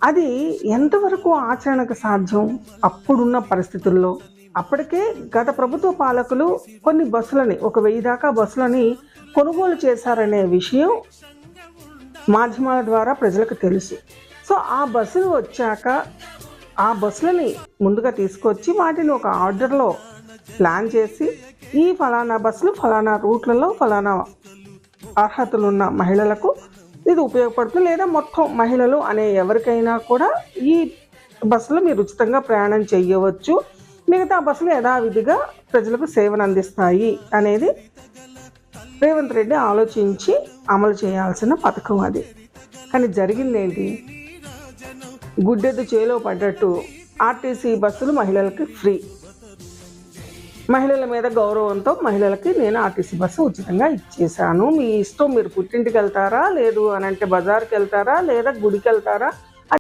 అది ఎంతవరకు ఆచరణకు సాధ్యం అప్పుడున్న పరిస్థితుల్లో? అప్పటికే గత ప్రభుత్వ పాలకులు కొన్ని బస్సులని, ఒక 1000 దాకా బస్సులని కొనుగోలు చేశారనే విషయం మాధ్యమాల ద్వారా ప్రజలకు తెలుసు. సో, ఆ బస్సులు వచ్చాక ఆ బస్సులని ముందుగా తీసుకొచ్చి వాటిని ఒక ఆర్డర్‌లో ప్లాన్ చేసి, ఈ ఫలానా బస్సులు ఫలానా రూట్‌లలో ఫలానా అర్హతలున్న మహిళలకు ఇది ఉపయోగపడుతుంది. లేదా మొత్తం మహిళలు అనే ఎవరికైనా కూడా ఈ బస్సులో మీరు ఉచితంగా ప్రయాణం చేయవచ్చు. మిగతా బస్సులు యథావిధిగా ప్రజలకు సేవనందిస్తాయి అనేది రేవంత్ రెడ్డి ఆలోచించి అమలు చేయాల్సిన పథకం అది. కానీ జరిగిందేంటి? గుడ్డెద్దు చేలో పడ్డట్టు ఆర్టీసీ బస్సులు మహిళలకి ఫ్రీ. మహిళల మీద గౌరవంతో మహిళలకి నేను ఆర్టీసీ బస్సు ఉచితంగా ఇచ్చేశాను. మీ ఇష్టం, మీరు పుట్టింటికి వెళ్తారా, లేదు అని అంటే బజార్కి వెళ్తారా, లేదా గుడికి వెళ్తారా,